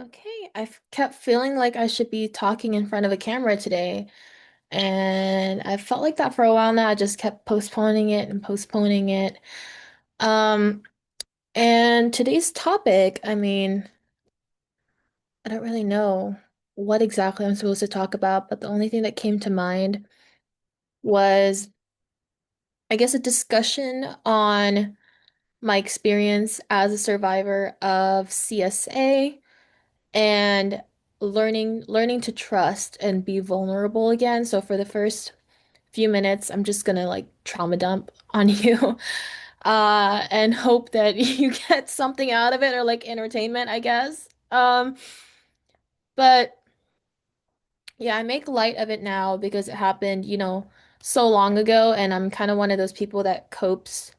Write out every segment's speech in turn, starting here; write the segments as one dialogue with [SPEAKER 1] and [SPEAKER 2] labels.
[SPEAKER 1] Okay, I've kept feeling like I should be talking in front of a camera today, and I felt like that for a while now. I just kept postponing it and postponing it. Um, and today's topic, I don't really know what exactly I'm supposed to talk about, but the only thing that came to mind was, I guess, a discussion on my experience as a survivor of CSA and learning to trust and be vulnerable again. So for the first few minutes, I'm just gonna like trauma dump on you and hope that you get something out of it or like entertainment, I guess. But yeah, I make light of it now because it happened, so long ago, and I'm kind of one of those people that copes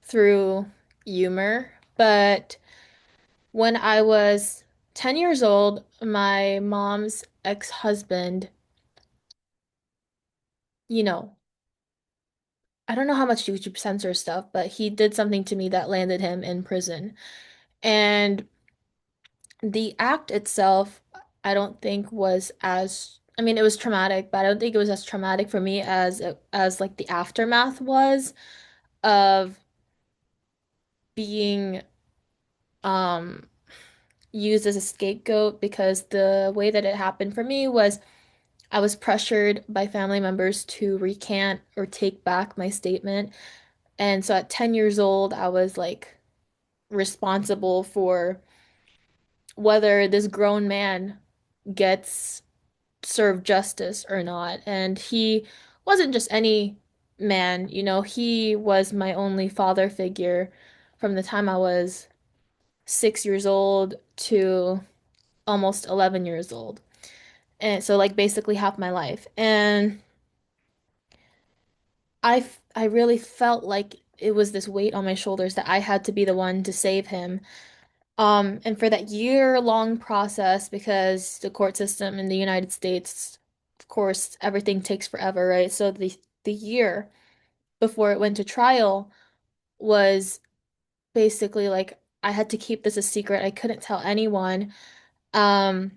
[SPEAKER 1] through humor. But when I was 10 years old, my mom's ex-husband, you know, I don't know how much YouTube censors stuff, but he did something to me that landed him in prison. And the act itself, I don't think was as, it was traumatic, but I don't think it was as traumatic for me as like the aftermath was of being um used as a scapegoat because the way that it happened for me was I was pressured by family members to recant or take back my statement. And so at 10 years old, I was like responsible for whether this grown man gets served justice or not. And he wasn't just any man, he was my only father figure from the time I was 6 years old to almost 11 years old. And so, like, basically half my life. And I really felt like it was this weight on my shoulders that I had to be the one to save him. And for that year-long process, because the court system in the United States, of course, everything takes forever, right? So the year before it went to trial was basically like I had to keep this a secret. I couldn't tell anyone. Um,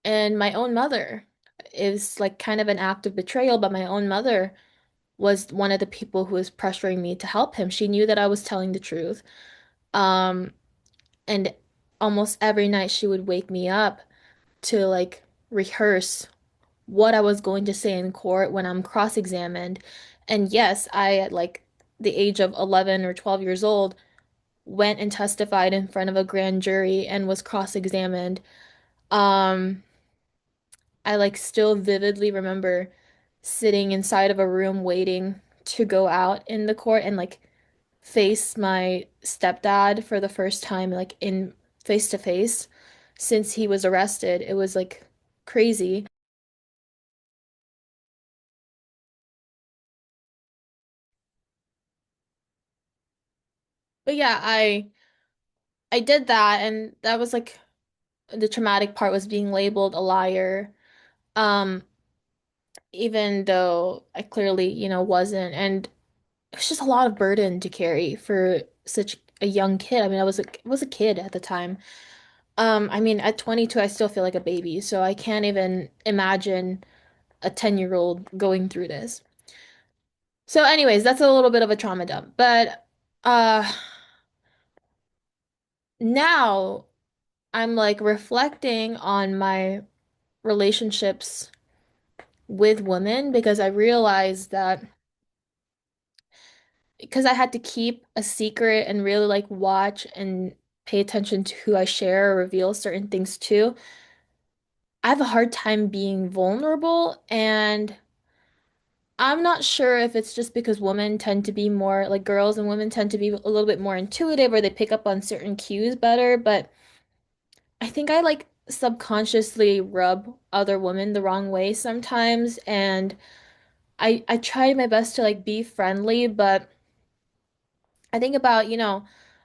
[SPEAKER 1] and my own mother is like kind of an act of betrayal, but my own mother was one of the people who was pressuring me to help him. She knew that I was telling the truth. Um, and almost every night she would wake me up to like rehearse what I was going to say in court when I'm cross-examined. And yes, I at like the age of 11 or 12 years old went and testified in front of a grand jury and was cross-examined. Um, I like still vividly remember sitting inside of a room waiting to go out in the court and like face my stepdad for the first time, like in face to face since he was arrested. It was like crazy. But yeah, I did that, and that was like the traumatic part was being labeled a liar. Um, even though I clearly, wasn't. And it was just a lot of burden to carry for such a young kid. I was a kid at the time. At 22, I still feel like a baby, so I can't even imagine a 10-year-old going through this. So, anyways, that's a little bit of a trauma dump. But uh now I'm like reflecting on my relationships with women because I realized that because I had to keep a secret and really like watch and pay attention to who I share or reveal certain things to, I have a hard time being vulnerable. And I'm not sure if it's just because women tend to be more like girls and women tend to be a little bit more intuitive or they pick up on certain cues better, but I think I like subconsciously rub other women the wrong way sometimes. And I try my best to like be friendly, but I think about,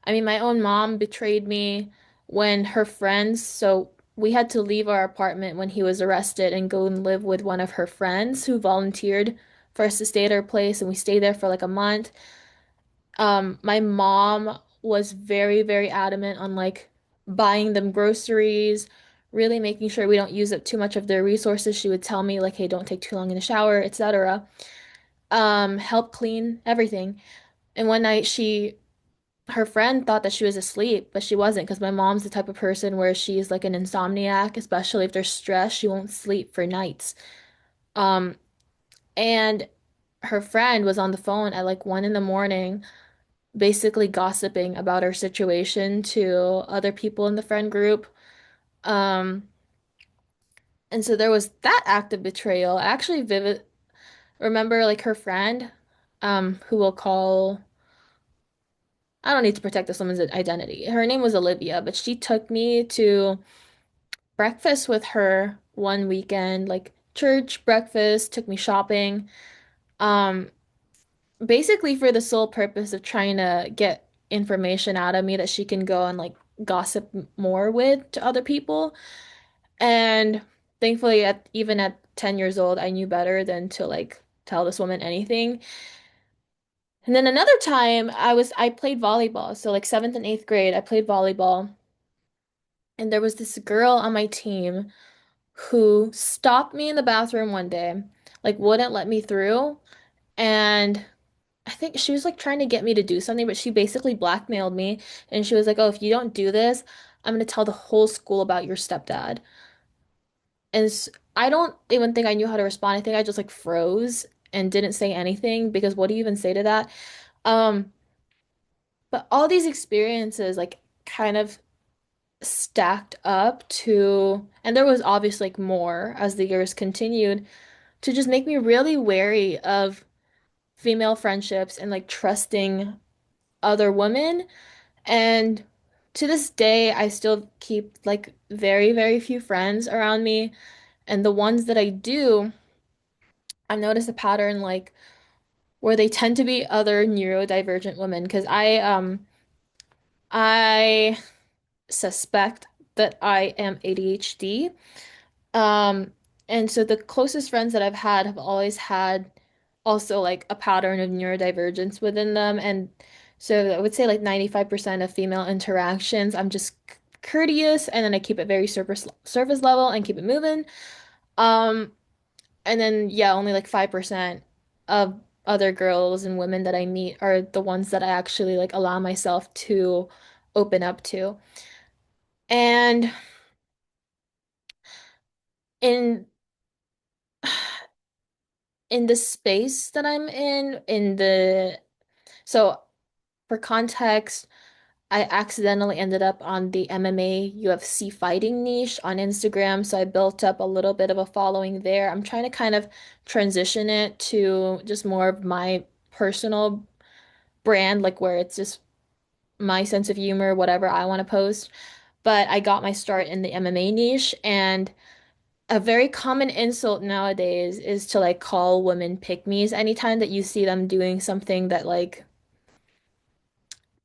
[SPEAKER 1] my own mom betrayed me when her friends, so we had to leave our apartment when he was arrested and go and live with one of her friends who volunteered for us to stay at her place, and we stayed there for like a month. My mom was very, very adamant on like buying them groceries, really making sure we don't use up too much of their resources. She would tell me like, hey, don't take too long in the shower, etc. Help clean everything. And one night her friend thought that she was asleep, but she wasn't because my mom's the type of person where she's like an insomniac, especially if there's stress, she won't sleep for nights. Um, and her friend was on the phone at like 1 in the morning, basically gossiping about her situation to other people in the friend group. Um, and so there was that act of betrayal. I actually vivid remember like her friend, who will call I don't need to protect this woman's identity. Her name was Olivia, but she took me to breakfast with her one weekend, like church breakfast, took me shopping, um, basically for the sole purpose of trying to get information out of me that she can go and like gossip more with to other people. And thankfully, even at 10 years old, I knew better than to like tell this woman anything. And then another time I played volleyball. So like seventh and eighth grade, I played volleyball. And there was this girl on my team who stopped me in the bathroom one day, like wouldn't let me through. And I think she was like trying to get me to do something, but she basically blackmailed me. And she was like, oh, if you don't do this, I'm going to tell the whole school about your stepdad. And I don't even think I knew how to respond. I think I just like froze and didn't say anything because what do you even say to that? Um, but all these experiences like kind of stacked up to, and there was obviously like more as the years continued to just make me really wary of female friendships and like trusting other women. And to this day, I still keep like very, very few friends around me. And the ones that I do, I've noticed a pattern like where they tend to be other neurodivergent women because I suspect that I am ADHD. Um, and so the closest friends that I've had have always had also like a pattern of neurodivergence within them. And so I would say like 95% of female interactions, I'm just courteous and then I keep it very surface level and keep it moving. Um, and then yeah, only like 5% of other girls and women that I meet are the ones that I actually like allow myself to open up to. And in in the space that I'm in the so for context, I accidentally ended up on the MMA UFC fighting niche on Instagram, so I built up a little bit of a following there. I'm trying to kind of transition it to just more of my personal brand, like where it's just my sense of humor, whatever I want to post. But I got my start in the MMA niche, and a very common insult nowadays is to like call women pick-me's anytime that you see them doing something that like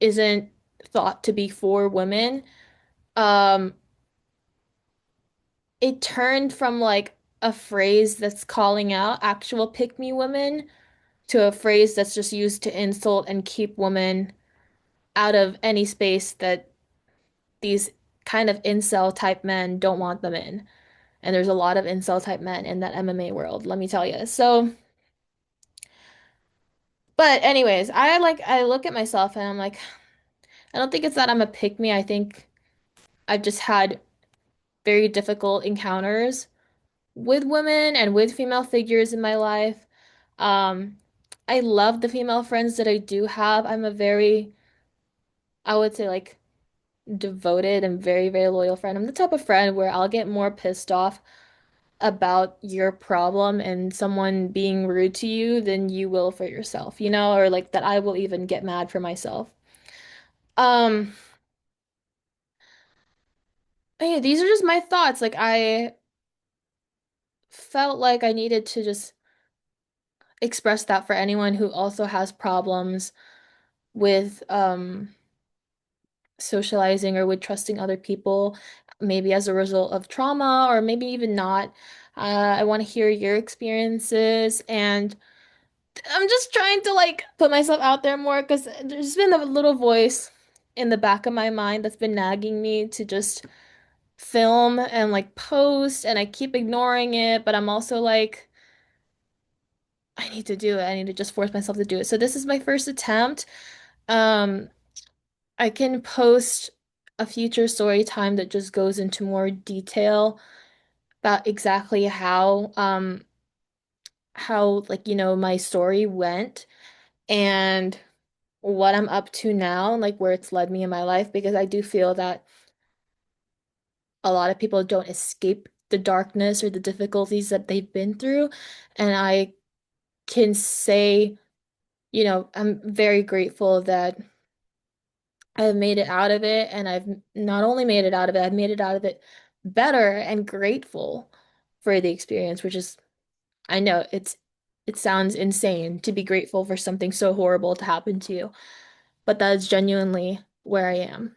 [SPEAKER 1] isn't thought to be for women. Um, it turned from like a phrase that's calling out actual pick-me women to a phrase that's just used to insult and keep women out of any space that these kind of incel type men don't want them in. And there's a lot of incel type men in that MMA world, let me tell you. So, but anyways, I look at myself and I'm like, I don't think it's that I'm a pick me. I think I've just had very difficult encounters with women and with female figures in my life. Um, I love the female friends that I do have. I'm a very, I would say like devoted and very, very loyal friend. I'm the type of friend where I'll get more pissed off about your problem and someone being rude to you than you will for yourself, or like that I will even get mad for myself. Um, Hey, these are just my thoughts. Like I felt like I needed to just express that for anyone who also has problems with socializing or with trusting other people, maybe as a result of trauma or maybe even not. I want to hear your experiences, and I'm just trying to like put myself out there more because there's been a little voice in the back of my mind that's been nagging me to just film and like post, and I keep ignoring it, but I'm also like, I need to do it. I need to just force myself to do it. So this is my first attempt. Um, I can post a future story time that just goes into more detail about exactly how like my story went and what I'm up to now, like where it's led me in my life, because I do feel that a lot of people don't escape the darkness or the difficulties that they've been through. And I can say, I'm very grateful that I've made it out of it. And I've not only made it out of it, I've made it out of it better and grateful for the experience, which is, I know it sounds insane to be grateful for something so horrible to happen to you, but that is genuinely where I am.